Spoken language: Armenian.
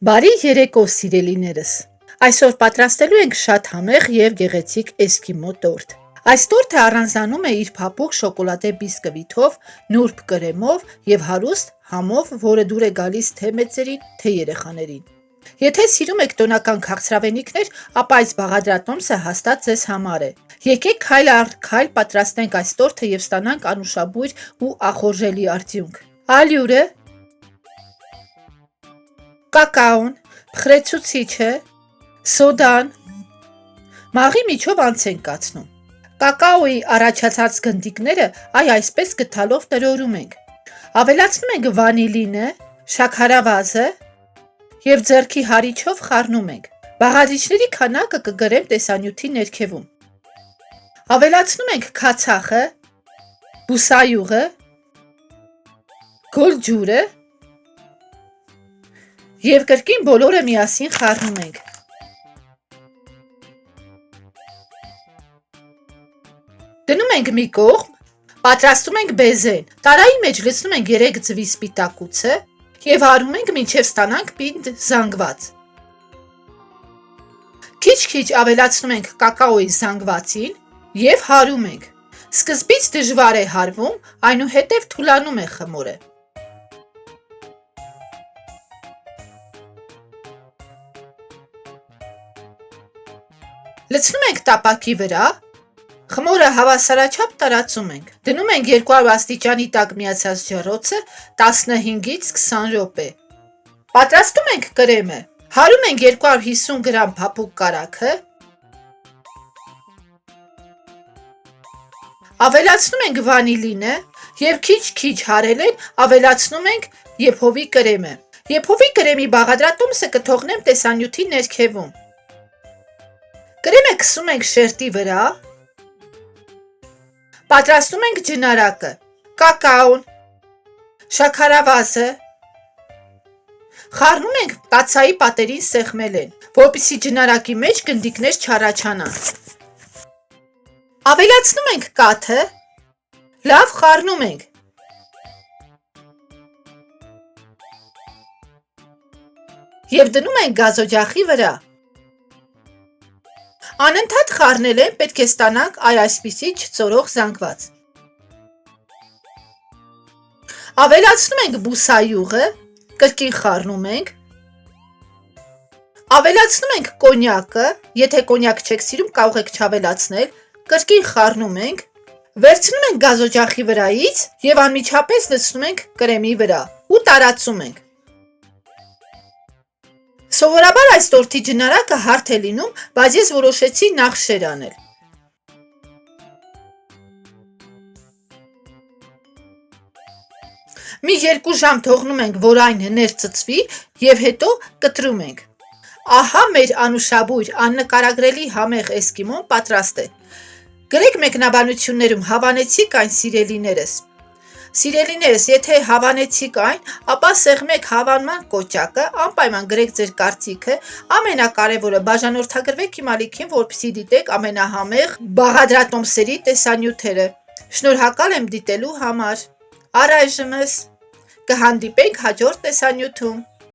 Բարի երեկո, սիրելիներս։ Այսօր պատրաստելու ենք շատ համեղ եւ գեղեցիկ էսկիմո տորտ։ Այս տորտը առանձնանում է իր փափուկ շոկոլադե բիսկվիթով, նուրբ կրեմով եւ հարուստ համով, որը դուր է գալիս թե մեծերին, թե երեխաներին։ Եթե սիրում եք տոնական քաղցրավենիքներ, ապա այս բաղադրատոմսը հաստատ ձեզ համար է։ Եկեք քայլ առ քայլ պատրաստենք այս տորտը եւ ստանանք անուշաբույր ու ախորժելի արդյունք։ Ալյուրը, կակաոն, փխրեցուցիչը, սոդան, մաղի միջով անց ենք կացնում։ Կակաոյի առաջացած գնդիկները այսպես գթալով տրորում ենք։ Ավելացնում ենք վանիլինը, շաքարավազը եւ ձեռքի հարիչով խառնում ենք։ Բաղադրիչների քանակը կգրեմ տեսանյութի ներքևում։ Ավելացնում ենք քացախը, բուսայուղը, գոլ ջուրը եւ կրկին բոլորը միասին խառնում ենք։ Դնում ենք մի կողմ, պատրաստում ենք բեզեն։ Տարայի մեջ լցնում ենք 3 ձվի սպիտակուցը եւ հարում ենք մինչեւ ստանանք պինդ զանգված։ Քիչ-քիչ ավելացնում ենք կակաոյի զանգվածին եւ հարում ենք։ Սկզբից դժվար է հարվում, այնուհետև թուլանում է խմորը։ Լցնում ենք տապակի վրա, խմորը հավասարաչափ տարածում ենք։ Դնում ենք 200 աստիճանի տակ միացած ջեռոցը 15-ից 20 րոպե։ Պատրաստում ենք կրեմը։ Հարում ենք 250 գրամ փափուկ կարագը։ Ավելացնում ենք վանիլինը եւ քիչ-քիչ հարելեն ավելացնում ենք եփովի կրեմը։ Եփովի կրեմի բաղադրատոմսը կթողնեմ տեսանյութի ներքևում։ Կրեմը քսում ենք շերտի վրա։ Պատրաստում ենք ջնարակը, կակաոն, շաքարավազը։ Խառնում ենք կաթսայի պատերին սեղմելեն, որպեսզի ջնարակի մեջ գնդիկներ չառաջանան։ Ավելացնում ենք կաթը, լավ խառնում ենք։ Եվ դնում ենք գազօջախի վրա։ Անընդհատ խառնելեն պետք է ստանանք այսպիսի չծորող զանգված։ Ավելացնում ենք բուսայուղը, կրկին խառնում ենք։ Ավելացնում ենք կոնյակը, եթե կոնյակ չեք սիրում, կարող եք չավելացնել, կրկին խառնում ենք։ Վերցնում ենք գազօջախի վրայից եւ անմիջապես լցնում ենք կրեմի վրա ու տարածում ենք։ Սովորաբար այս տորտի ջնարակը հարթ է լինում, բայց ես որոշեցի նախ շեր անել։ Մի 2 ժամ թողնում ենք, որ այն ներծծվի եւ հետո կտրում ենք։ Ահա մեր անուշաբույր, աննկարագրելի համեղ էսկիմոն պատրաստ է։ Գրեք մեկնաբանություններում հավանեցիք այն, սիրելիներս։ Սիրելիներս, եթե հավանեցիք այն, ապա սեղմեք հավանման կոճակը, անպայման գրեք ձեր կարծիքը, ամենակարևորը բաժանորդագրվեք իմ ալիքին, որպեսզի դիտեք ամենահամեղ բաղադրատոմսերի տեսանյութերը։ Շնորհակալ եմ դիտելու համար։ Առայժմս կհանդիպենք հաջորդ տեսանյութում։